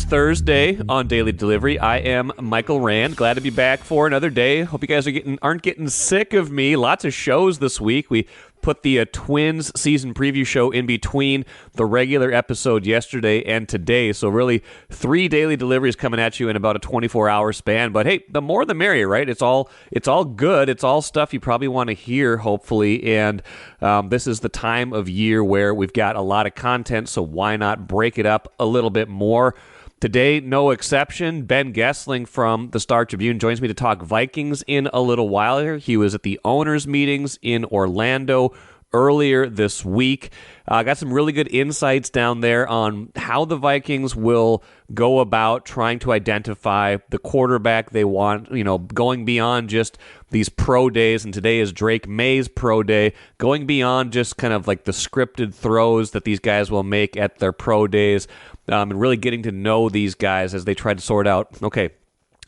It's Thursday on Daily Delivery. I am Michael Rand. Glad to be back for another day. Hope you guys aren't getting sick of me. Lots of shows this week. We put the Twins season preview show in between the regular episode yesterday and today. So really 3 daily deliveries coming at you in about a 24-hour span. But hey, the more the merrier, right? It's all good. It's all stuff you probably want to hear, hopefully. And this is the time of year where we've got a lot of content, so why not break it up a little bit more? Today, no exception. Ben Goessling from the Star Tribune joins me to talk Vikings in a little while here. He was at the owners' meetings in Orlando earlier this week. Got some really good insights down there on how the Vikings will go about trying to identify the quarterback they want, going beyond just these pro days, and today is Drake May's pro day, going beyond just kind of like the scripted throws that these guys will make at their pro days, and really getting to know these guys as they try to sort out, okay,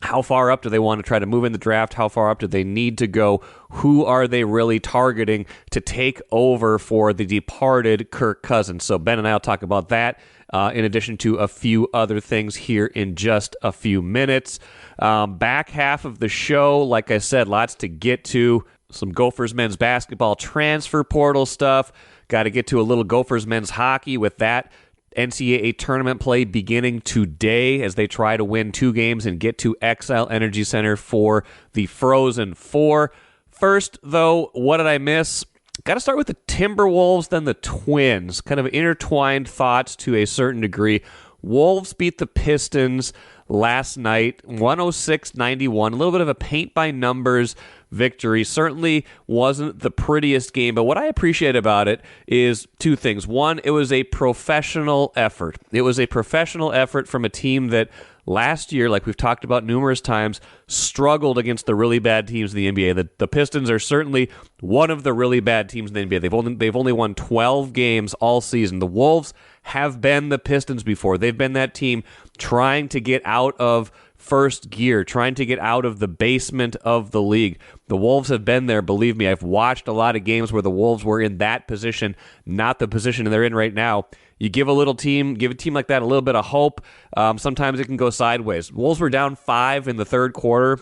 how far up do they want to try to move in the draft? How far up do they need to go? Who are they really targeting to take over for the departed Kirk Cousins? So Ben and I will talk about that in addition to a few other things here in just a few minutes. Back half of the show, like I said, lots to get to. Some Gophers men's basketball transfer portal stuff. Got to get to a little Gophers men's hockey with that NCAA tournament play beginning today as they try to win 2 games and get to Xcel Energy Center for the Frozen Four. First, though, what did I miss? Got to start with the Timberwolves, then the Twins. Kind of intertwined thoughts to a certain degree. Wolves beat the Pistons last night, 106-91. A little bit of a paint-by-numbers victory. Certainly wasn't the prettiest game, but what I appreciate about it is 2 things. One, it was a professional effort. It was a professional effort from a team that last year, like we've talked about numerous times, struggled against the really bad teams in the NBA. The Pistons are certainly one of the really bad teams in the NBA. They've only won 12 games all season. The Wolves have been the Pistons before. They've been that team trying to get out of first gear, trying to get out of the basement of the league. The Wolves have been there, believe me. I've watched a lot of games where the Wolves were in that position, not the position they're in right now. You give a team like that a little bit of hope. Sometimes it can go sideways. Wolves were down 5 in the third quarter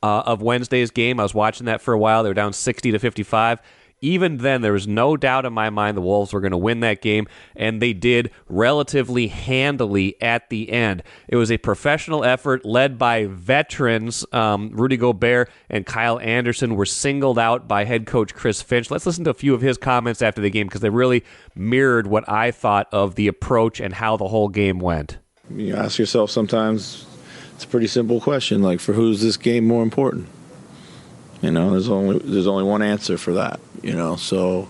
of Wednesday's game. I was watching that for a while. They were down 60-55. Even then, there was no doubt in my mind the Wolves were going to win that game, and they did relatively handily at the end. It was a professional effort led by veterans. Rudy Gobert and Kyle Anderson were singled out by head coach Chris Finch. Let's listen to a few of his comments after the game because they really mirrored what I thought of the approach and how the whole game went. You ask yourself sometimes, it's a pretty simple question, like, for who's this game more important? There's only one answer for that, So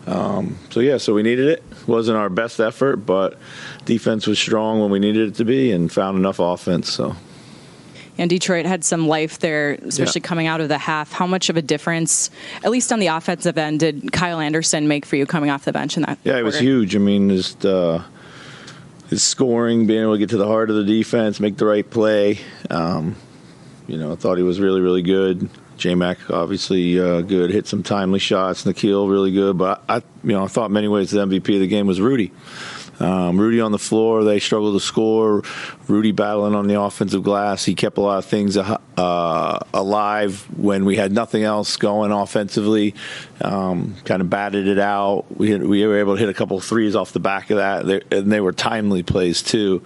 we needed it. It wasn't our best effort, but defense was strong when we needed it to be and found enough offense, so. And Detroit had some life there, especially coming out of the half. How much of a difference, at least on the offensive end, did Kyle Anderson make for you coming off the bench in that quarter? It was huge. I mean, just his scoring, being able to get to the heart of the defense, make the right play. I thought he was really, really good. J-Mac obviously good, hit some timely shots. Nikhil really good, but I thought in many ways the MVP of the game was Rudy. Rudy on the floor, they struggled to score. Rudy battling on the offensive glass. He kept a lot of things alive when we had nothing else going offensively. Kind of batted it out. We were able to hit a couple of threes off the back of that, and they were timely plays too.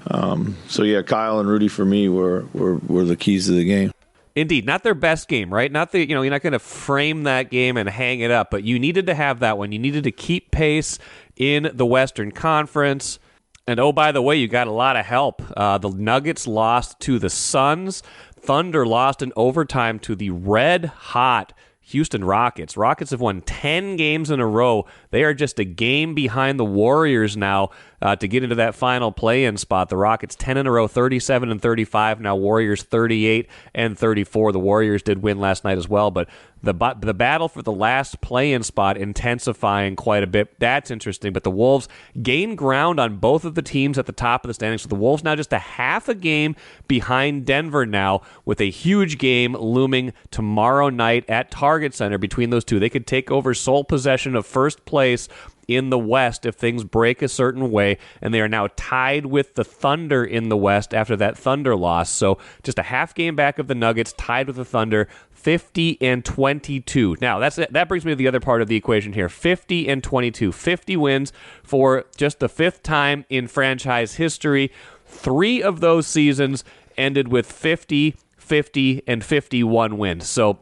Kyle and Rudy for me were the keys to the game. Indeed, not their best game, right? Not the you're not going to frame that game and hang it up, but you needed to have that one. You needed to keep pace in the Western Conference. And oh, by the way, you got a lot of help. The Nuggets lost to the Suns. Thunder lost in overtime to the red-hot Houston Rockets. Rockets have won 10 games in a row. They are just a game behind the Warriors now to get into that final play-in spot. The Rockets 10 in a row, 37-35. Now Warriors 38-34. The Warriors did win last night as well, but the battle for the last play-in spot intensifying quite a bit. That's interesting. But the Wolves gained ground on both of the teams at the top of the standings. So the Wolves now just a half a game behind Denver now, with a huge game looming tomorrow night at Target Center between those two. They could take over sole possession of first place in the West if things break a certain way, and they are now tied with the Thunder in the West after that Thunder loss. So just a half game back of the Nuggets, tied with the Thunder, 50-22. Now, that brings me to the other part of the equation here. 50-22. 50 wins for just the fifth time in franchise history. 3 of those seasons ended with 50, 50, and 51 wins. So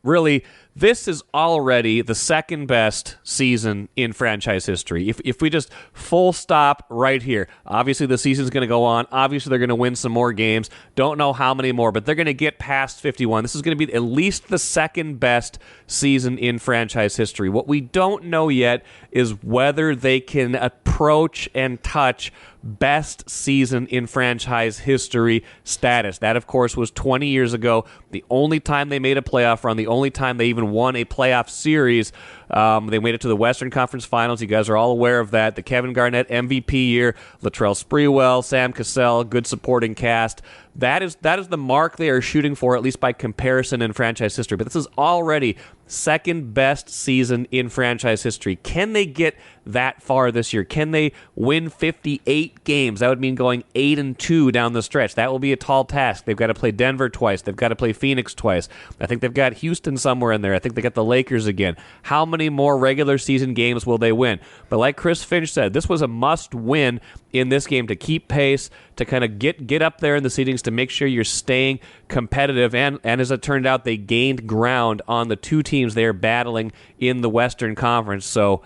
really, this is already the second best season in franchise history. If we just full stop right here, obviously the season's going to go on. Obviously they're going to win some more games. Don't know how many more, but they're going to get past 51. This is going to be at least the second best season in franchise history. What we don't know yet is whether they can approach and touch best season in franchise history status. That, of course, was 20 years ago. The only time they made a playoff run, the only time they even won a playoff series. They made it to the Western Conference Finals. You guys are all aware of that. The Kevin Garnett MVP year, Latrell Sprewell, Sam Cassell, good supporting cast. That is the mark they are shooting for, at least by comparison in franchise history. But this is already second best season in franchise history. Can they get that far this year? Can they win 58 games? That would mean going 8-2 down the stretch. That will be a tall task. They've got to play Denver twice. They've got to play Phoenix twice. I think they've got Houston somewhere in there. I think they got the Lakers again. How many more regular season games will they win? But like Chris Finch said, this was a must-win in this game to keep pace, to kind of get up there in the seedings, to make sure you're staying competitive. And as it turned out, they gained ground on the two teams they are battling in the Western Conference. So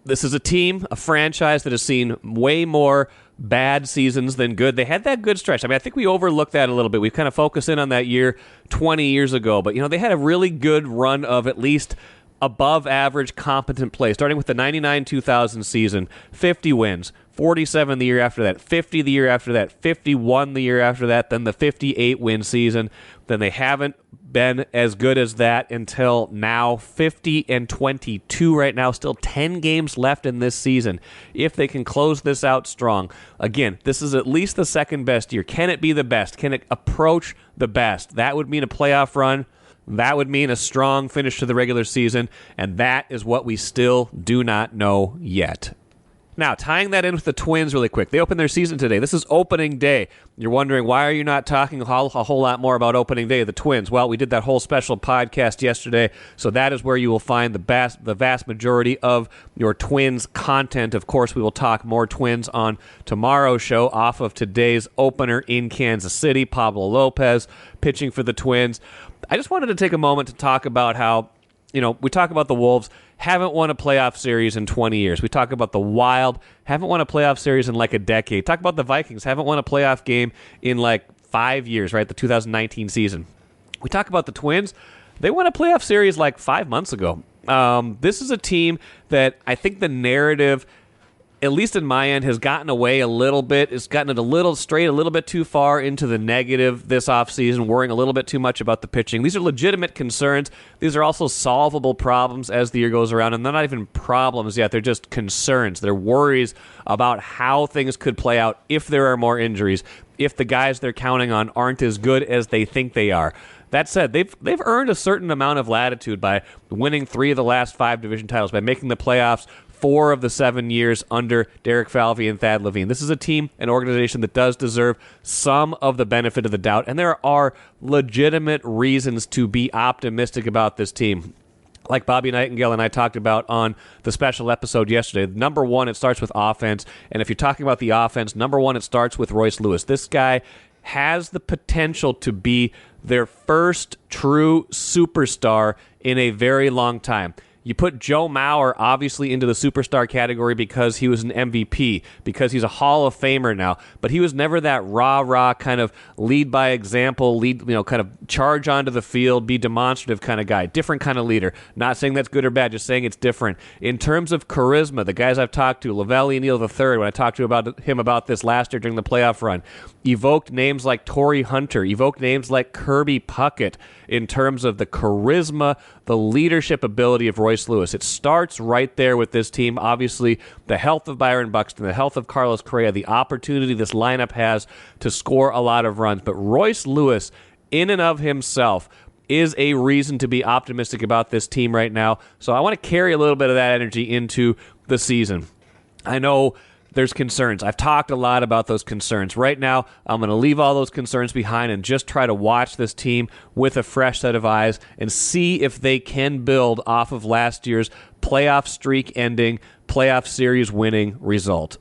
this is a team, a franchise that has seen way more bad seasons than good. They had that good stretch. I mean, I think we overlooked that a little bit. We've kind of focused in on that year 20 years ago. But, they had a really good run of at least above average competent play, starting with the 99-2000 season, 50 wins, 47 the year after that, 50 the year after that, 51 the year after that, then the 58-win season. Then they haven't been as good as that until now, 50-22 right now, still 10 games left in this season. If they can close this out strong, again, this is at least the second best year. Can it be the best? Can it approach the best? That would mean a playoff run. That would mean a strong finish to the regular season, and that is what we still do not know yet. Now, tying that in with the Twins really quick. They opened their season today. This is opening day. You're wondering, why are you not talking a whole lot more about opening day of the Twins? Well, we did that whole special podcast yesterday, so that is where you will find the vast majority of your Twins content. Of course, we will talk more Twins on tomorrow's show off of today's opener in Kansas City. Pablo Lopez pitching for the Twins. I just wanted to take a moment to talk about how, we talk about the Wolves haven't won a playoff series in 20 years. We talk about the Wild, haven't won a playoff series in like a decade. Talk about the Vikings, haven't won a playoff game in like 5 years, right? The 2019 season. We talk about the Twins. They won a playoff series like 5 months ago. This is a team that I think the narrative, at least in my end, has gotten away a little bit. It's gotten it a little straight, a little bit too far into the negative this offseason, worrying a little bit too much about the pitching. These are legitimate concerns. These are also solvable problems as the year goes around, and they're not even problems yet. They're just concerns. They're worries about how things could play out if there are more injuries, if the guys they're counting on aren't as good as they think they are. That said, they've earned a certain amount of latitude by winning 3 of the last 5 division titles, by making the playoffs 4 of the 7 years under Derek Falvey and Thad Levine. This is a team, an organization that does deserve some of the benefit of the doubt, and there are legitimate reasons to be optimistic about this team. Like Bobby Nightingale and I talked about on the special episode yesterday, number one, it starts with offense, and if you're talking about the offense, number one, it starts with Royce Lewis. This guy has the potential to be their first true superstar in a very long time. You put Joe Mauer obviously into the superstar category because he was an MVP, because he's a Hall of Famer now, but he was never that rah-rah kind of lead by example, kind of charge onto the field, be demonstrative kind of guy. Different kind of leader. Not saying that's good or bad, just saying it's different. In terms of charisma, the guys I've talked to, Lavelle Neal III, when I talked to him about this last year during the playoff run, evoked names like Torrey Hunter, evoked names like Kirby Puckett in terms of the charisma, the leadership ability of Royce Lewis. It starts right there with this team. Obviously, the health of Byron Buxton, the health of Carlos Correa, the opportunity this lineup has to score a lot of runs. But Royce Lewis, in and of himself, is a reason to be optimistic about this team right now. So I want to carry a little bit of that energy into the season. I know there's concerns. I've talked a lot about those concerns. Right now, I'm going to leave all those concerns behind and just try to watch this team with a fresh set of eyes and see if they can build off of last year's playoff streak ending, playoff series winning result.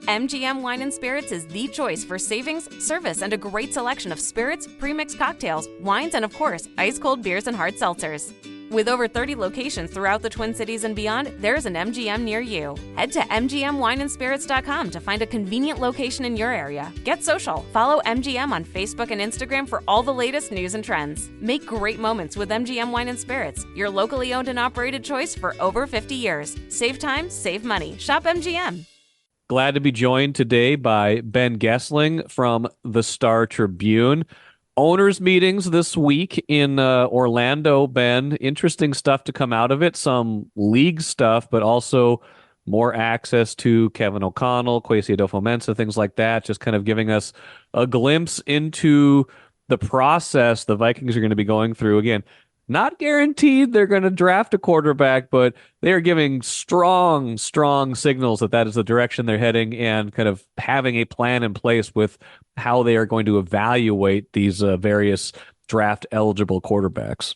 MGM Wine and Spirits is the choice for savings, service, and a great selection of spirits, premixed cocktails, wines, and of course, ice-cold beers and hard seltzers. With over 30 locations throughout the Twin Cities and beyond, there's an MGM near you. Head to MGMWineandSpirits.com to find a convenient location in your area. Get social. Follow MGM on Facebook and Instagram for all the latest news and trends. Make great moments with MGM Wine and Spirits, your locally owned and operated choice for over 50 years. Save time, save money. Shop MGM. Glad to be joined today by Ben Goessling from the Star Tribune. Owners meetings this week in Orlando, Ben. Interesting stuff to come out of it. Some league stuff, but also more access to Kevin O'Connell, Kwesi Adolfo-Mensah, things like that. Just kind of giving us a glimpse into the process the Vikings are going to be going through. Again, not guaranteed they're going to draft a quarterback, but they are giving strong signals that is the direction they're heading and kind of having a plan in place with how they are going to evaluate these various draft-eligible quarterbacks.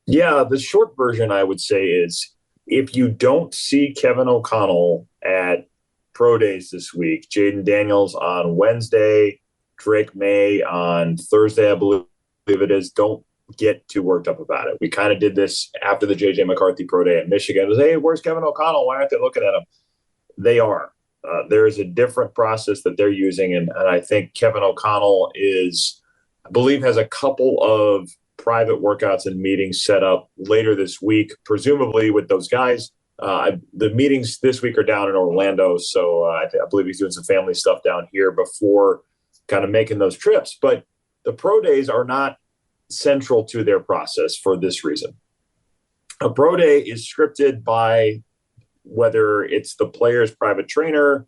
Yeah, the short version, I would say, is if you don't see Kevin O'Connell at pro days this week, Jaden Daniels on Wednesday, Drake May on Thursday, I believe it is, don't get too worked up about it. We kind of did this after the J.J. McCarthy pro day at Michigan. It was, hey, where's Kevin O'Connell? Why aren't they looking at him? They are. There is a different process that they're using, and I think Kevin O'Connell I believe, has a couple of private workouts and meetings set up later this week, presumably with those guys. The meetings this week are down in Orlando, so I believe he's doing some family stuff down here before kind of making those trips. But the pro days are not central to their process for this reason. A pro day is scripted by whether it's the player's private trainer,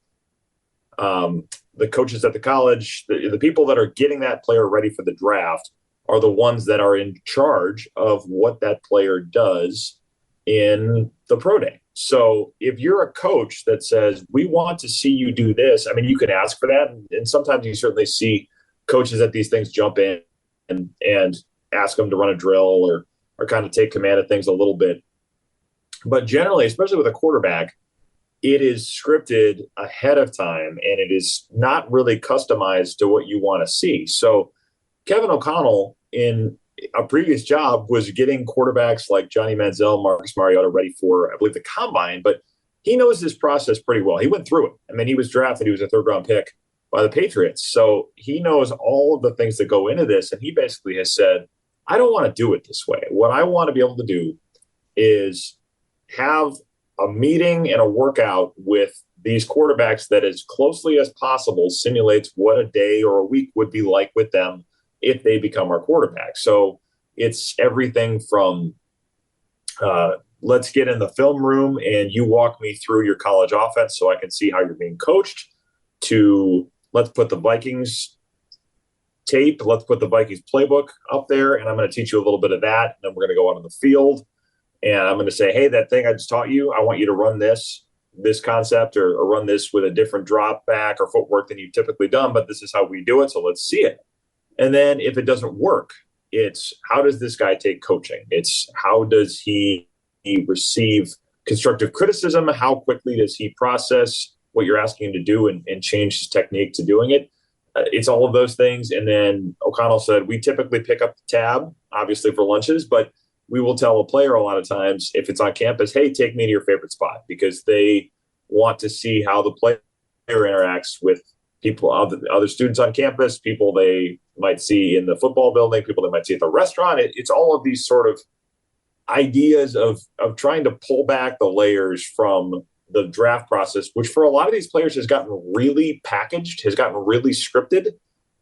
the coaches at the college, the people that are getting that player ready for the draft are the ones that are in charge of what that player does in the pro day. So if you're a coach that says, we want to see you do this, I mean, you can ask for that. And sometimes you certainly see coaches at these things jump in and ask them to run a drill or kind of take command of things a little bit. But generally, especially with a quarterback, it is scripted ahead of time, and it is not really customized to what you want to see. So Kevin O'Connell, in a previous job, was getting quarterbacks like Johnny Manziel, Marcus Mariota ready for, I believe, the combine, but he knows this process pretty well. He went third it. I mean, he was drafted. He was a third-round pick by the Patriots. So he knows all of the things that go into this, and he basically has said, I don't want to do it this way. What I want to be able to do is have a meeting and a workout with these quarterbacks that as closely as possible simulates what a day or a week would be like with them if they become our quarterback. So it's everything from let's get in the film room and you walk me through your college offense so I can see how you're being coached, to let's put the Vikings tape, let's put the Vikings playbook up there, and I'm going to teach you a little bit of that, and then we're going to go out on the field, and I'm going to say, hey, that thing I just taught you, I want you to run this concept or run this with a different drop back or footwork than you've typically done, but this is how we do it, so let's see it. And then if it doesn't work, it's how does this guy take coaching? It's how does he receive constructive criticism? How quickly does he process what you're asking him to do and change his technique to doing it? It's all of those things. And then O'Connell said, we typically pick up the tab, obviously for lunches, but we will tell a player a lot of times if it's on campus, hey, take me to your favorite spot, because they want to see how the player interacts with people, other students on campus, people they might see in the football building, people they might see at the restaurant. It's all of these sort of ideas of trying to pull back the layers from the draft process, which for a lot of these players has gotten really packaged, has gotten really scripted.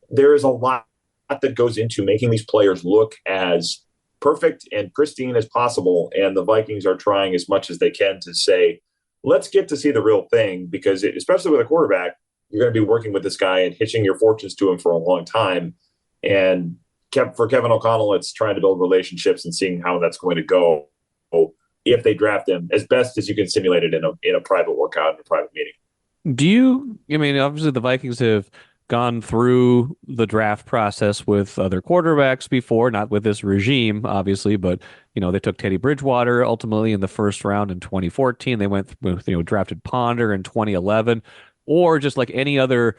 There is a lot that goes into making these players look as perfect and pristine as possible. And the Vikings are trying as much as they can to say, let's get to see the real thing, because especially with a quarterback, you're going to be working with this guy and hitching your fortunes to him for a long time. And for Kevin O'Connell, it's trying to build relationships and seeing how that's going to go if they draft him as best as you can simulate it in a private workout, in a private meeting. Obviously the Vikings have gone through the draft process with other quarterbacks before, not with this regime, obviously, but, they took Teddy Bridgewater ultimately in the first round in 2014. They went with, drafted Ponder in 2011, or just like any other,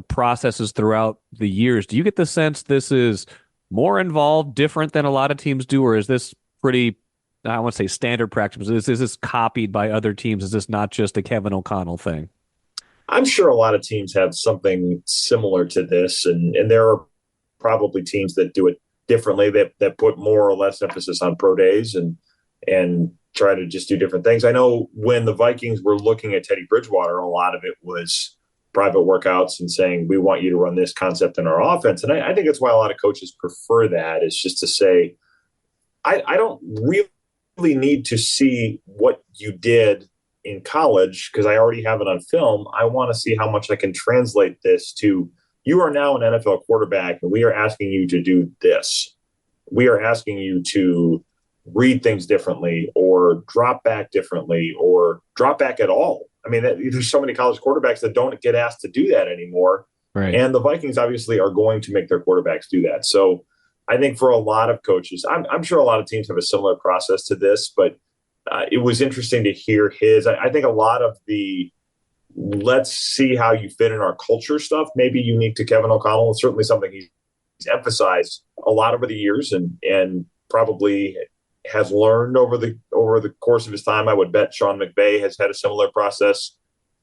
processes throughout the years. Do you get the sense this is more involved, different than a lot of teams do, or is this pretty, I want to say standard practice, is this copied by other teams? Is this not just a Kevin O'Connell thing? I'm sure a lot of teams have something similar to this, and there are probably teams that do it differently, that put more or less emphasis on pro days and try to just do different things. I know when the Vikings were looking at Teddy Bridgewater, a lot of it was private workouts and saying, we want you to run this concept in our offense. And I think that's why a lot of coaches prefer that, is just to say, I don't really need to see what you did in college because I already have it on film. I want to see how much I can translate this to, you are now an NFL quarterback and we are asking you to do this. We are asking you to read things differently or drop back differently or drop back at all. I mean, there's so many college quarterbacks that don't get asked to do that anymore. Right. And the Vikings obviously are going to make their quarterbacks do that. So I think for a lot of coaches, I'm sure a lot of teams have a similar process to this, but it was interesting to hear his. I think a lot of the let's see how you fit in our culture stuff may be unique to Kevin O'Connell. It's certainly something he's emphasized a lot over the years and probably has learned over the course of his time. I would bet Sean McVay has had a similar process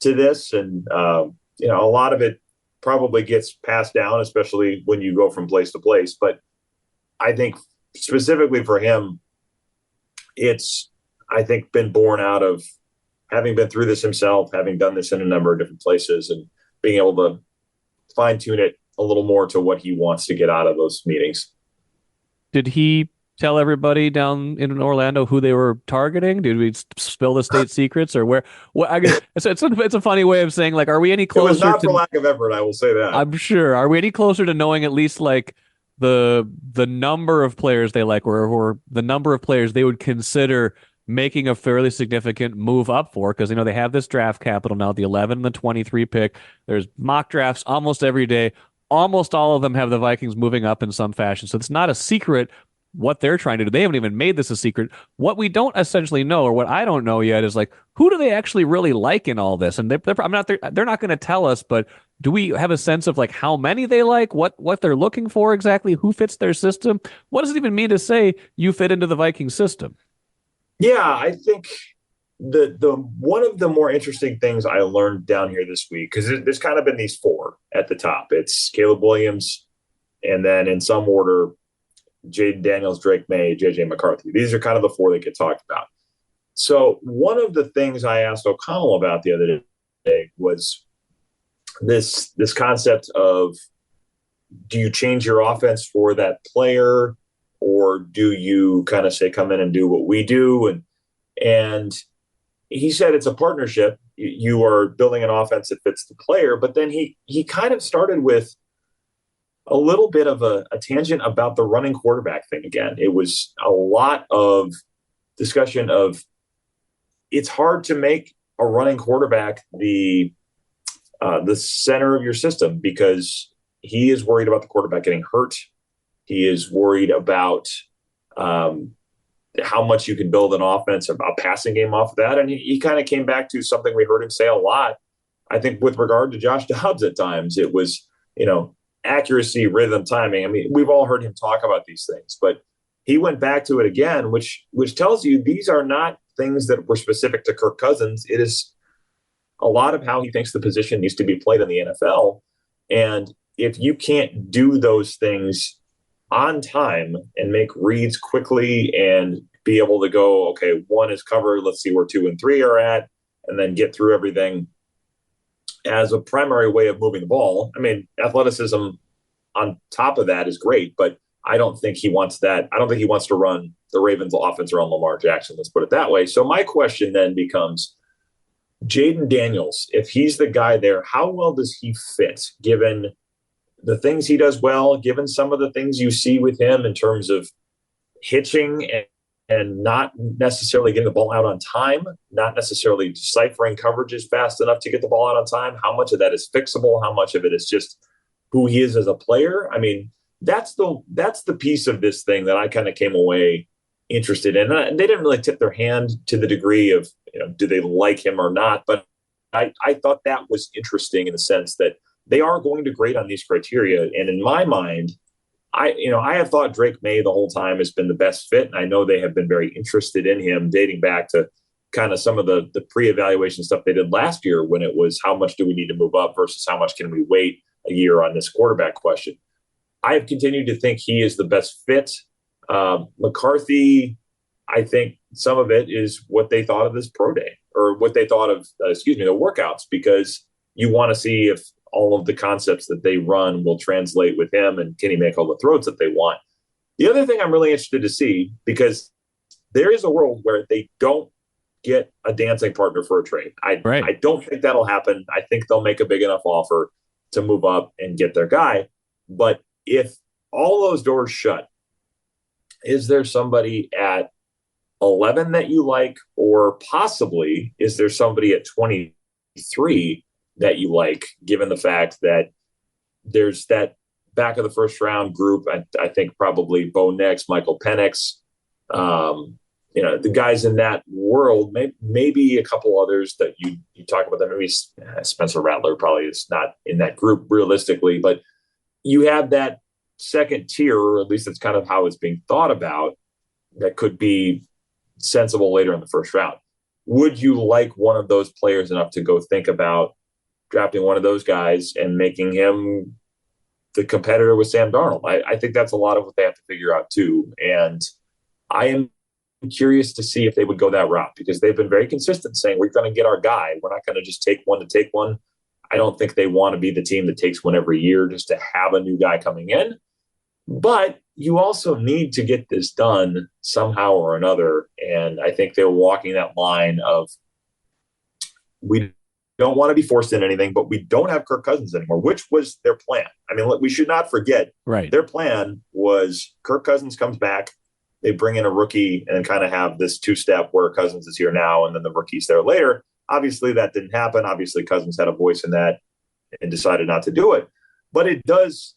to this. And, a lot of it probably gets passed down, especially when you go from place to place. But I think specifically for him, it's, I think, been born out of having been through this himself, having done this in a number of different places and being able to fine tune it a little more to what he wants to get out of those meetings. Did he tell everybody down in Orlando who they were targeting? Did we spill the state secrets or where? Well, I guess it's a funny way of saying, like, are we any closer? It was not for lack of effort, I will say that. I'm sure. Are we any closer to knowing at least like the number of players they like, or the number of players they would consider making a fairly significant move up for? Because they have this draft capital now, the 11 and the 23 pick. There's mock drafts almost every day. Almost all of them have the Vikings moving up in some fashion. So it's not a secret what they're trying to do. They haven't even made this a secret. What we don't essentially know, or what I don't know yet, is like, who do they actually really like in all this? And they're not going to tell us, but do we have a sense of like how many they like, what they're looking for exactly, who fits their system? What does it even mean to say you fit into the Viking system? Yeah, I think the one of the more interesting things I learned down here this week, because there's kind of been these four at the top. It's Caleb Williams, and then in some order, Jaden Daniels, Drake May, JJ McCarthy. These are kind of the four that get talked about. So one of the things I asked O'Connell about the other day was this concept of, do you change your offense for that player, or do you kind of say, come in and do what we do? And he said it's a partnership. You are building an offense that fits the player. But then he kind of started with a little bit of a tangent about the running quarterback thing again. It was a lot of discussion of, it's hard to make a running quarterback the center of your system, because he is worried about the quarterback getting hurt. He is worried about how much you can build an offense, about passing game off of that. And he kind of came back to something we heard him say a lot, I think, with regard to Josh Dobbs at times. It was, accuracy, rhythm, timing. I mean, we've all heard him talk about these things, but he went back to it again, which tells you these are not things that were specific to Kirk Cousins. It is a lot of how he thinks the position needs to be played in the NFL. And if you can't do those things on time and make reads quickly and be able to go, okay, 1 is covered, let's see where 2 and 3 are at, and then get through everything as a primary way of moving the ball. I mean, athleticism on top of that is great, but I don't think he wants that. I don't think he wants to run the Ravens offense around Lamar Jackson. Let's put it that way. So my question then becomes, Jaden Daniels, if he's the guy there, how well does he fit given the things he does well, given some of the things you see with him in terms of hitching and not necessarily getting the ball out on time, not necessarily deciphering coverages fast enough to get the ball out on time, how much of that is fixable, how much of it is just who he is as a player. I mean, that's the piece of this thing that I kind of came away interested in. And they didn't really tip their hand to the degree of, do they like him or not? But I thought that was interesting in the sense that they are going to grade on these criteria. And in my mind, I have thought Drake May the whole time has been the best fit. And I know they have been very interested in him dating back to kind of some of the pre-evaluation stuff they did last year when it was how much do we need to move up versus how much can we wait a year on this quarterback question. I have continued to think he is the best fit. McCarthy, I think some of it is what they thought of this pro day or what they thought of, the workouts, because you want to see if all of the concepts that they run will translate with him and can he make all the throws that they want. The other thing I'm really interested to see, because there is a world where they don't get a dancing partner for a trade. I don't think that'll happen. I think they'll make a big enough offer to move up and get their guy. But if all those doors shut, is there somebody at 11 that you like, or possibly is there somebody at 23 that you like, given the fact that there's that back of the first round group? I think probably Bo Nix, Michael Penix, the guys in that world, maybe a couple others that you talk about them. Maybe Spencer Rattler probably is not in that group realistically, but you have that second tier, or at least that's kind of how it's being thought about, that could be sensible later in the first round. Would you like one of those players enough to go think about drafting one of those guys and making him the competitor with Sam Darnold? I think that's a lot of what they have to figure out too. And I am curious to see if they would go that route, because they've been very consistent saying we're going to get our guy. We're not going to just take one to take one. I don't think they want to be the team that takes one every year just to have a new guy coming in. But you also need to get this done somehow or another. And I think they're walking that line of, we don't want to be forced in anything, but we don't have Kirk Cousins anymore, which was their plan. I mean, we should not forget, their plan was Kirk Cousins comes back, they bring in a rookie and kind of have this two-step where Cousins is here now and then the rookie's there later. Obviously, that didn't happen. Obviously, Cousins had a voice in that and decided not to do it. But it does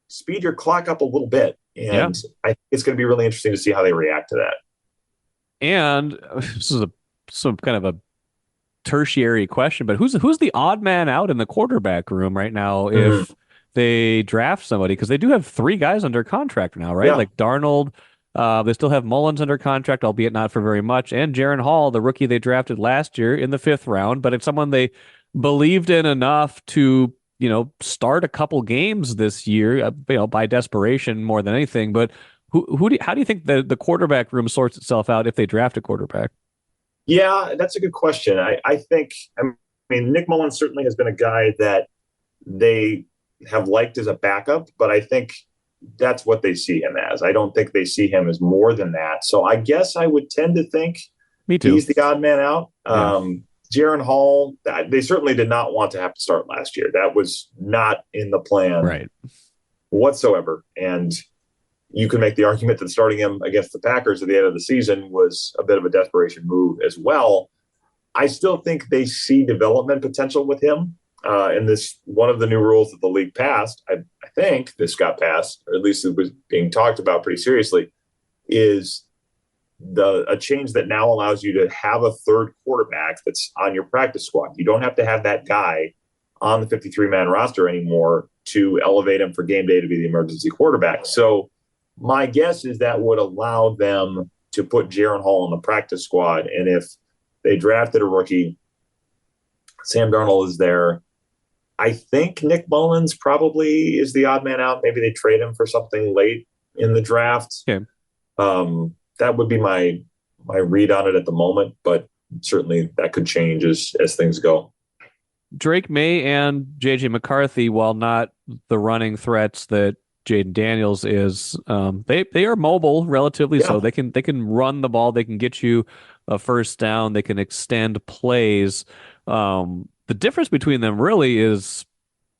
speed your clock up a little bit. And I think it's going to be really interesting to see how they react to that. And this is some kind of a tertiary question, but who's the odd man out in the quarterback room right now if they draft somebody? Because they do have 3 guys under contract now, right? Like Darnold, they still have Mullins under contract, albeit not for very much, and Jaron Hall, the rookie they drafted last year in the 5th round, but it's someone they believed in enough to start a couple games this year, by desperation more than anything. But how do you think the quarterback room sorts itself out if they draft a quarterback? Yeah, that's a good question. I think, Nick Mullins certainly has been a guy that they have liked as a backup, but I think that's what they see him as. I don't think they see him as more than that. So I guess I would tend to think Me too. He's the odd man out. Yeah. Jaron Hall, they certainly did not want to have to start last year. That was not in the plan whatsoever. And you can make the argument that starting him against the Packers at the end of the season was a bit of a desperation move as well. I still think they see development potential with him. And this, one of the new rules that the league passed, I think this got passed, or at least it was being talked about pretty seriously, is a change that now allows you to have a third quarterback that's on your practice squad. You don't have to have that guy on the 53-man roster anymore to elevate him for game day to be the emergency quarterback. So my guess is that would allow them to put Jaron Hall on the practice squad. And if they drafted a rookie, Sam Darnold is there. I think Nick Mullins probably is the odd man out. Maybe they trade him for something late in the draft. Okay. That would be my read on it at the moment, but certainly that could change as things go. Drake May and J.J. McCarthy, while not the running threats that Jaden Daniels is, they are mobile relatively, so they can run the ball, they can get you a first down, they can extend plays. The difference between them really is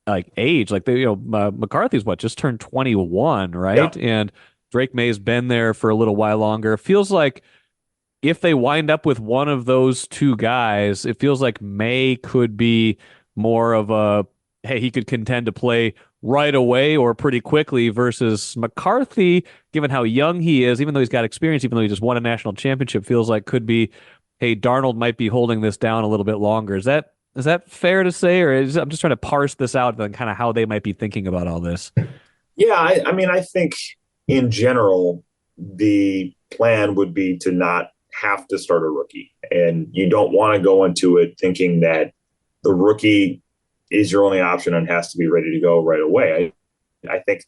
like age. Like McCarthy's just turned 21, right? Yeah. And Drake May's been there for a little while longer. It feels like if they wind up with one of those two guys, it feels like May could be more of a, hey, he could contend to play right away or pretty quickly versus McCarthy, given how young he is, even though he's got experience, even though he just won a national championship, feels like could be, hey, Darnold might be holding this down a little bit longer. Is that fair to say, or I'm just trying to parse this out and kind of how they might be thinking about all this? Yeah, I mean, I think in general, the plan would be to not have to start a rookie. And you don't want to go into it thinking that the rookie is your only option and has to be ready to go right away. I think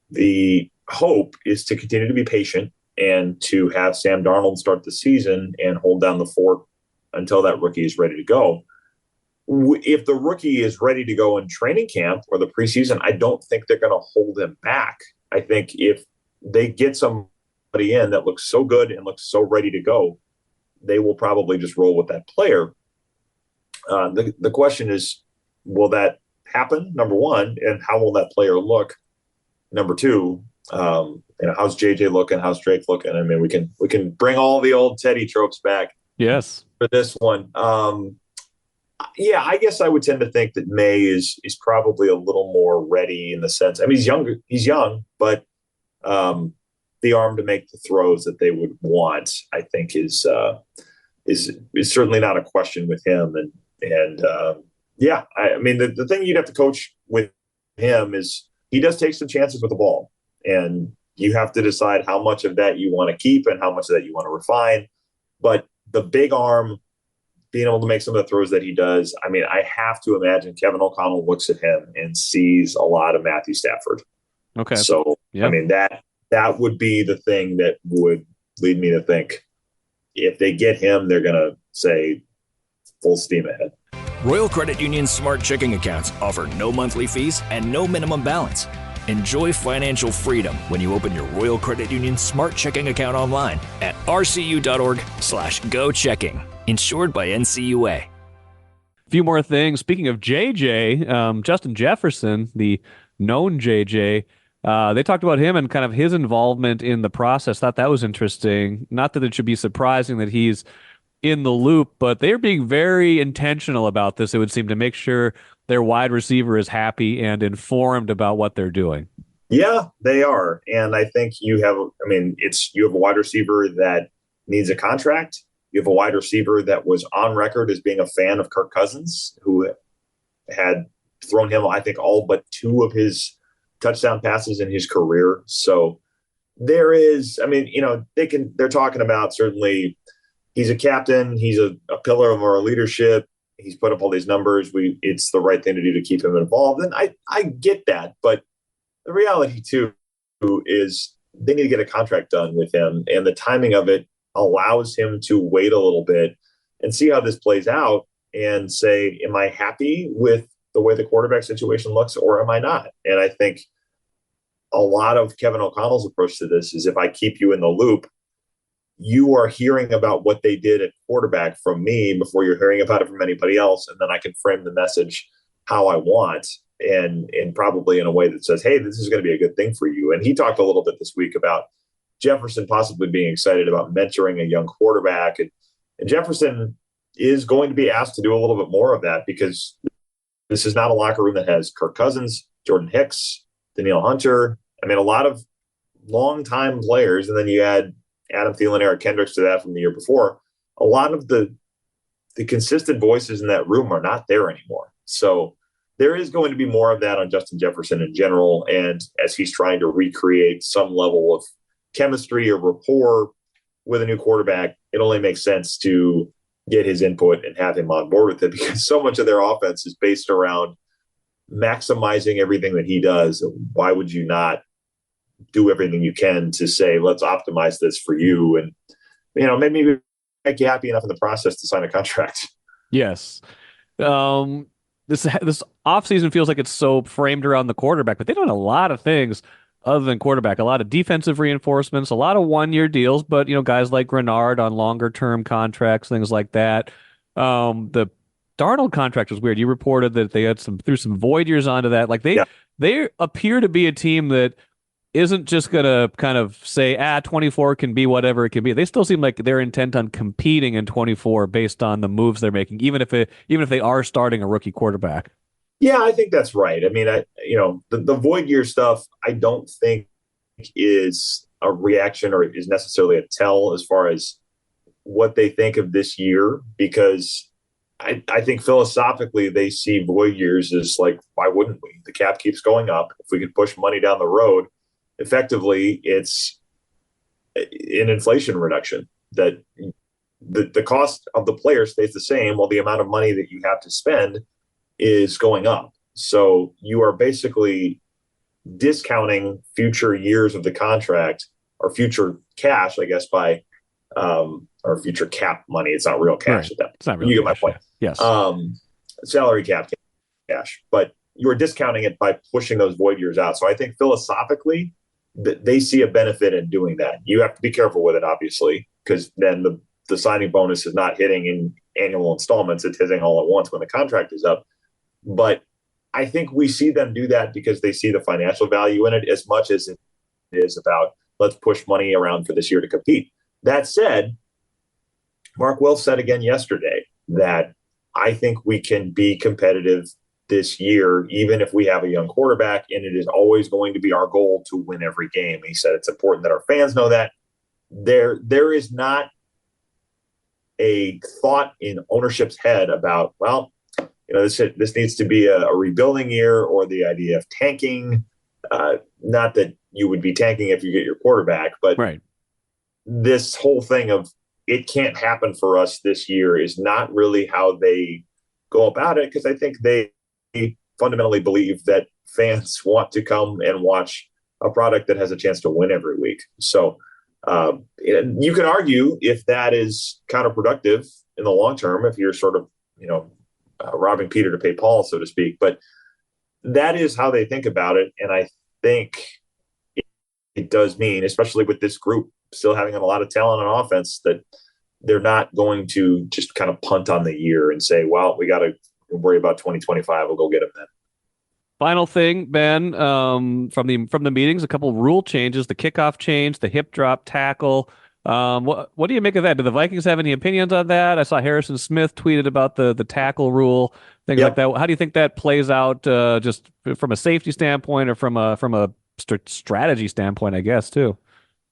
the hope is to continue to be patient and to have Sam Darnold start the season and hold down the fort until that rookie is ready to go. If the rookie is ready to go in training camp or the preseason, I don't think they're going to hold him back. I think if they get somebody in that looks so good and looks so ready to go, they will probably just roll with that player. The question is, will that happen? Number one, and how will that player look? Number two, how's JJ looking? How's Drake looking? I mean, we can bring all the old Teddy tropes back. Yes. For this one. Yeah, I guess I would tend to think that May is probably a little more ready in the sense. I mean, he's young, but the arm to make the throws that they would want, I think, is certainly not a question with him. I mean, the thing you'd have to coach with him is he does take some chances with the ball, and you have to decide how much of that you want to keep and how much of that you want to refine. But the big arm, being able to make some of the throws that he does, I mean, I have to imagine Kevin O'Connell looks at him and sees a lot of Matthew Stafford. Okay. So, yeah. I mean, that would be the thing that would lead me to think if they get him, they're going to say full steam ahead. Royal Credit Union's smart checking accounts offer no monthly fees and no minimum balance. Enjoy financial freedom when you open your Royal Credit Union smart checking account online at rcu.org/go-checking. Insured by NCUA. A few more things. Speaking of JJ, Justin Jefferson, the known JJ, they talked about him and kind of his involvement in the process. Thought that was interesting. Not that it should be surprising that he's in the loop, but they're being very intentional about this, it would seem, to make sure their wide receiver is happy and informed about what they're doing. Yeah, they are. And I think you have a wide receiver that needs a contract. You have a wide receiver that was on record as being a fan of Kirk Cousins, who had thrown him, I think, all but 2 of his touchdown passes in his career. So there is, I mean, they're talking about, certainly he's a captain. He's a pillar of our leadership. He's put up all these numbers. It's the right thing to do to keep him involved. And I get that. But the reality, too, is they need to get a contract done with him. And the timing of it allows him to wait a little bit and see how this plays out and say, am I happy with the way the quarterback situation looks, or am I not? And I think a lot of Kevin O'Connell's approach to this is, if I keep you in the loop, you are hearing about what they did at quarterback from me before you're hearing about it from anybody else. And then I can frame the message how I want, and probably in a way that says, hey, this is going to be a good thing for you. And he talked a little bit this week about Jefferson possibly being excited about mentoring a young quarterback. And Jefferson is going to be asked to do a little bit more of that, because this is not a locker room that has Kirk Cousins, Jordan Hicks, Danielle Hunter. I mean, a lot of longtime players. And then you add Adam Thielen, Eric Kendricks to that from the year before. A lot of the consistent voices in that room are not there anymore. So there is going to be more of that on Justin Jefferson in general. And as he's trying to recreate some level of chemistry or rapport with a new quarterback, it only makes sense to get his input and have him on board with it, because so much of their offense is based around maximizing everything that he does. Why would you not do everything you can to say, let's optimize this for you? And, maybe make you happy enough in the process to sign a contract. Yes. This offseason feels like it's so framed around the quarterback, but they've done a lot of things other than quarterback. A lot of defensive reinforcements, a lot of one-year deals, but guys like Grenard on longer-term contracts, things like that. The Darnold contract was weird. You reported that they had threw some void years onto that. Like they appear to be a team that isn't just going to kind of say, 24 can be whatever it can be. They still seem like they're intent on competing in 24 based on the moves they're making, even if they are starting a rookie quarterback. Yeah, I think that's right. I mean, the void year stuff, I don't think is a reaction or is necessarily a tell as far as what they think of this year, because I think philosophically they see void years as like, why wouldn't we? The cap keeps going up. If we could push money down the road, effectively it's an inflation reduction, that the cost of the player stays the same while the amount of money that you have to spend is going up. So you are basically discounting future years of the contract or future cash, I guess, by or future cap money. It's not real cash at that. It's not real. You get my point. Yes. Salary cap cash, but you are discounting it by pushing those void years out. So I think philosophically they see a benefit in doing that. You have to be careful with it, obviously, because then the signing bonus is not hitting in annual installments. It's hitting all at once when the contract is up. But I think we see them do that because they see the financial value in it as much as it is about let's push money around for this year to compete. That said, Mark Wilf said again yesterday that I think we can be competitive this year, even if we have a young quarterback, and it is always going to be our goal to win every game. He said it's important that our fans know that. There is not a thought in ownership's head about, well, this needs to be a rebuilding year, or the idea of tanking. Not that you would be tanking if you get your quarterback, but this whole thing of it can't happen for us this year is not really how they go about it, because I think they fundamentally believe that fans want to come and watch a product that has a chance to win every week. So you can argue if that is counterproductive in the long term, if you're sort of, robbing Peter to pay Paul, so to speak. But that is how they think about it. And I think it does mean, especially with this group still having a lot of talent on offense, that they're not going to just kind of punt on the year and say, well, we got to worry about 2025. We'll go get them then. Final thing, Ben, from the meetings, a couple of rule changes, the kickoff change, the hip drop tackle. What do you make of that? Do the Vikings have any opinions on that? I saw Harrison Smith tweeted about the tackle rule, things like that. How do you think that plays out, just from a safety standpoint or from a strategy standpoint, I guess, too?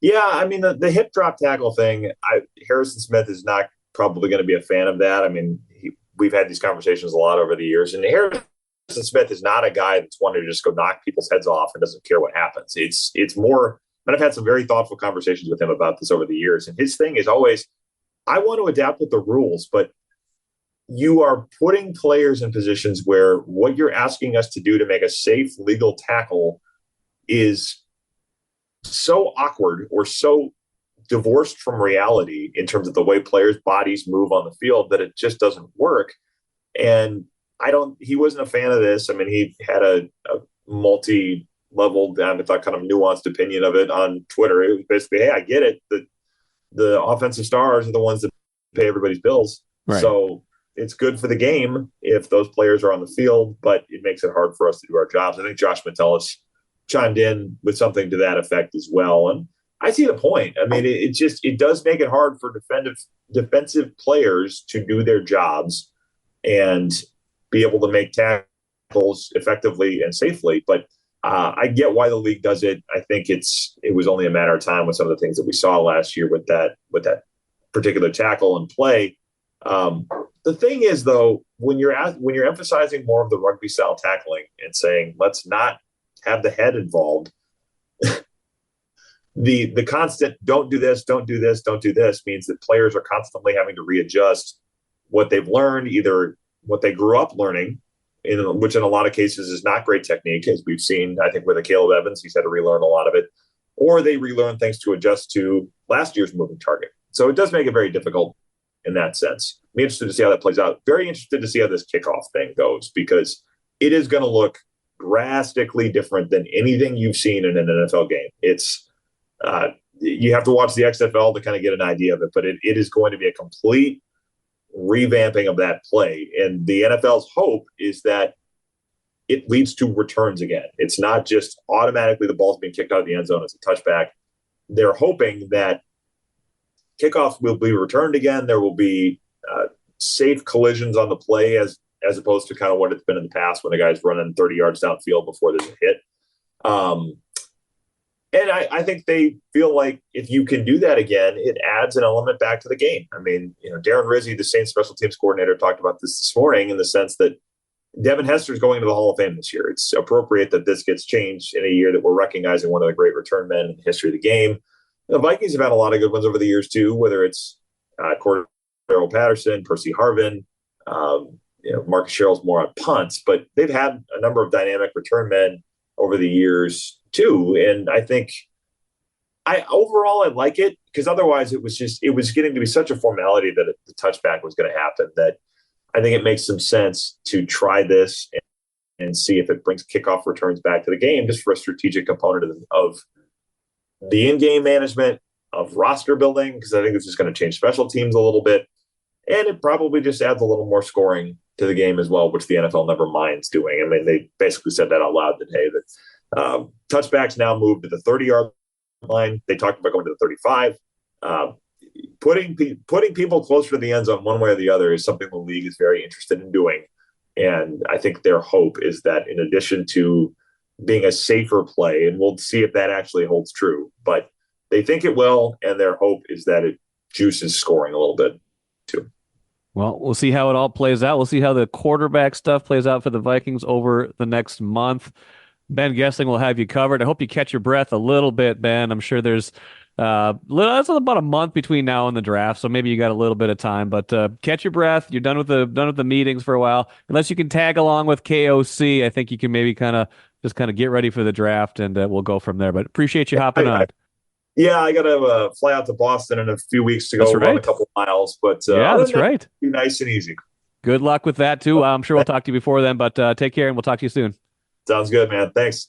Yeah, I mean, the hip drop tackle thing, Harrison Smith is not probably going to be a fan of that. I mean, we've had these conversations a lot over the years, and Harrison Smith is not a guy that's wanting to just go knock people's heads off and doesn't care what happens. It's more, and I've had some very thoughtful conversations with him about this over the years, and his thing is always, I want to adapt with the rules, but you are putting players in positions where what you're asking us to do to make a safe, legal tackle is so awkward or so divorced from reality in terms of the way players' bodies move on the field that it just doesn't work. And he wasn't a fan of this. I mean, he had a multi-level, I thought, kind of nuanced opinion of it on Twitter. It was basically, hey, I get it. The offensive stars are the ones that pay everybody's bills. Right. So it's good for the game if those players are on the field, but it makes it hard for us to do our jobs. I think Josh Metellus chimed in with something to that effect as well. And I see the point. I mean, it does make it hard for defensive players to do their jobs and be able to make tackles effectively and safely. But I get why the league does it. I think it was only a matter of time with some of the things that we saw last year with that particular tackle and play. The thing is, though, when you're emphasizing more of the rugby style tackling and saying let's not have the head involved, the constant don't do this, don't do this, don't do this means that players are constantly having to readjust what they've learned, either what they grew up learning, which in a lot of cases is not great technique, as we've seen, I think, with a Caleb Evans. He's had to relearn a lot of it, or they relearn things to adjust to last year's moving target. So it does make it very difficult in that sense. I'm interested to see how that plays out. Very interested to see how this kickoff thing goes, because it is going to look drastically different than anything you've seen in an NFL game. It's you have to watch the XFL to kind of get an idea of it, but it is going to be a complete revamping of that play. And the NFL's hope is that it leads to returns again. It's not just automatically the ball's being kicked out of the end zone as a touchback. They're hoping that kickoffs will be returned again. There will be safe collisions on the play as opposed to kind of what it's been in the past when the guy's running 30 yards downfield before there's a hit. And I think they feel like if you can do that again, it adds an element back to the game. I mean, Darren Rizzi, the Saints special teams coordinator, talked about this morning in the sense that Devin Hester is going to the Hall of Fame this year. It's appropriate that this gets changed in a year that we're recognizing one of the great return men in the history of the game. The Vikings have had a lot of good ones over the years too, whether it's Cordero Patterson, Percy Harvin, Marcus Sherrill's more on punts, but they've had a number of dynamic return men over the years too. And I think overall I like it because otherwise it was getting to be such a formality that the touchback was going to happen that I think it makes some sense to try this and see if it brings kickoff returns back to the game just for a strategic component of the in-game management, of roster building, because I think it's just going to change special teams a little bit. And it probably just adds a little more scoring to the game as well, which the NFL never minds doing. I mean, they basically said that out loud today, that touchbacks now move to the 30-yard line. They talked about going to the 35. Putting people closer to the end zone one way or the other is something the league is very interested in doing. And I think their hope is that in addition to being a safer play, and we'll see if that actually holds true, but they think it will, and their hope is that it juices scoring a little bit too. Well, we'll see how it all plays out. We'll see how the quarterback stuff plays out for the Vikings over the next month. Ben Goessling will have you covered. I hope you catch your breath a little bit, Ben. I'm sure there's that's about a month between now and the draft, so maybe you got a little bit of time. But catch your breath. You're done with the meetings for a while. Unless you can tag along with KOC, I think you can maybe kind of get ready for the draft, and we'll go from there. But appreciate you hopping on. Yeah, I got to fly out to Boston in a few weeks to go run a couple miles. But yeah, that's right. Be nice and easy. Good luck with that too. I'm sure we'll talk to you before then. But take care, and we'll talk to you soon. Sounds good, man. Thanks.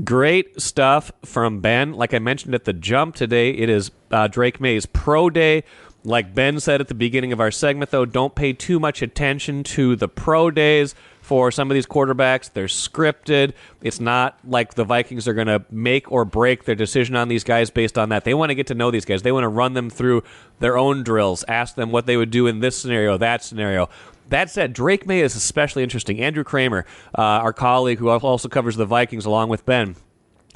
Great stuff from Ben. Like I mentioned at the jump today, it is Drake May's pro day. Like Ben said at the beginning of our segment, though, don't pay too much attention to the pro days for some of these quarterbacks. They're scripted. It's not like the Vikings are going to make or break their decision on these guys based on that. They want to get to know these guys. They want to run them through their own drills, ask them what they would do in this scenario, that scenario. That said, Drake May is especially interesting. Andrew Kramer, our colleague who also covers the Vikings along with Ben,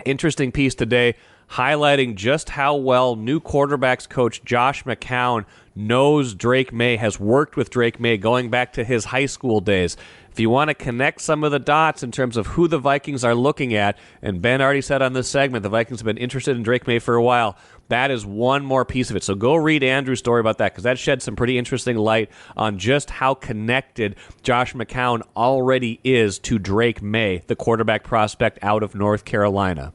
interesting piece today highlighting just how well new quarterbacks coach Josh McCown knows Drake May, has worked with Drake May going back to his high school days. If you want to connect some of the dots in terms of who the Vikings are looking at, and Ben already said on this segment, the Vikings have been interested in Drake May for a while, that is one more piece of it. So go read Andrew's story about that, because that sheds some pretty interesting light on just how connected Josh McCown already is to Drake May, the quarterback prospect out of North Carolina.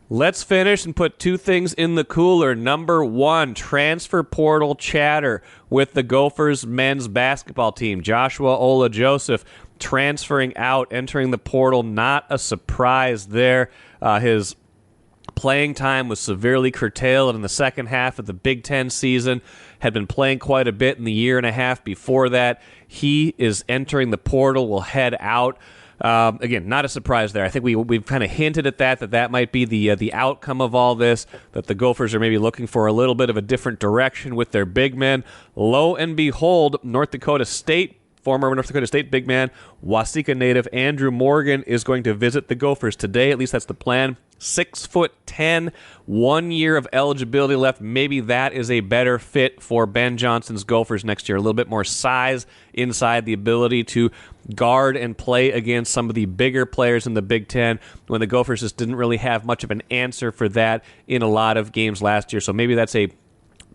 Let's finish and put two things in the cooler. Number one, transfer portal chatter with the Gophers men's basketball team. Joshua Ola Joseph transferring out, entering the portal. Not a surprise there. His playing time was severely curtailed in the second half of the Big Ten season. Had been playing quite a bit in the year and a half before that. He is entering the portal, will head out. Again, not a surprise there. I think we've kind of hinted at that might be the outcome of all this, that the Gophers are maybe looking for a little bit of a different direction with their big men. Lo and behold, former North Dakota State big man, Waseca native Andrew Morgan is going to visit the Gophers today. At least that's the plan. 6'10", 1 year of eligibility left. Maybe that is a better fit for Ben Johnson's Gophers next year. A little bit more size inside, the ability to guard and play against some of the bigger players in the Big Ten, when the Gophers just didn't really have much of an answer for that in a lot of games last year. So maybe that's a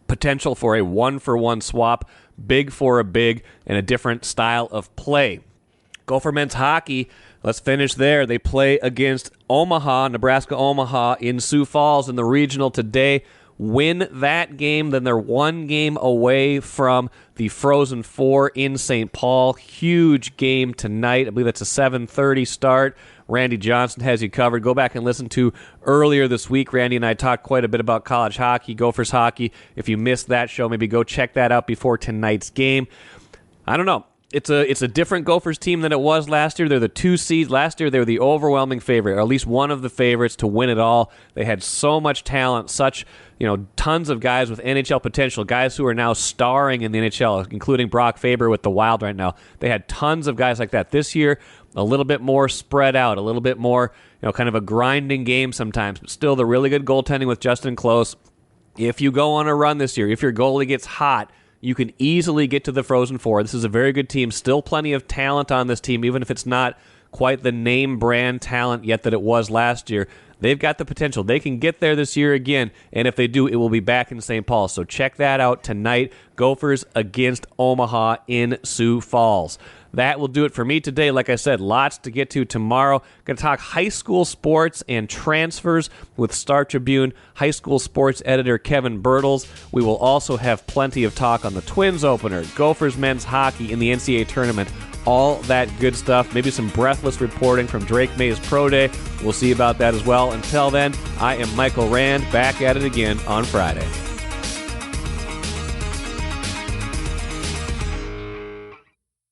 potential for a one-for-one swap, big for a big, and a different style of play. Gopher men's hockey, let's finish there. They play against Nebraska Omaha in Sioux Falls in the regional today. Win that game, then they're one game away from the Frozen Four in St. Paul. Huge game tonight. I believe that's a 7:30 start. Randy Johnson has you covered. Go back and listen to earlier this week. Randy and I talked quite a bit about college hockey, Gophers hockey. If you missed that show, maybe go check that out before tonight's game. I don't know. It's a different Gophers team than it was last year. They're the 2 seed. Last year, they were the overwhelming favorite, or at least one of the favorites to win it all. They had so much talent, tons of guys with NHL potential, guys who are now starring in the NHL, including Brock Faber with the Wild right now. They had tons of guys like that. This year, a little bit more spread out, a little bit more, kind of a grinding game sometimes, but still the really good goaltending with Justin Close. If you go on a run this year, if your goalie gets hot, you can easily get to the Frozen Four. This is a very good team. Still plenty of talent on this team, even if it's not quite the name brand talent yet that it was last year. They've got the potential. They can get there this year again, and if they do, it will be back in St. Paul. So check that out tonight. Gophers against Omaha in Sioux Falls. That will do it for me today. Like I said, lots to get to tomorrow. Going to talk high school sports and transfers with Star Tribune high school sports editor Kevin Bertles. We will also have plenty of talk on the Twins opener, Gophers men's hockey in the NCAA tournament, all that good stuff. Maybe some breathless reporting from Drake May's Pro Day. We'll see about that as well. Until then, I am Michael Rand, back at it again on Friday.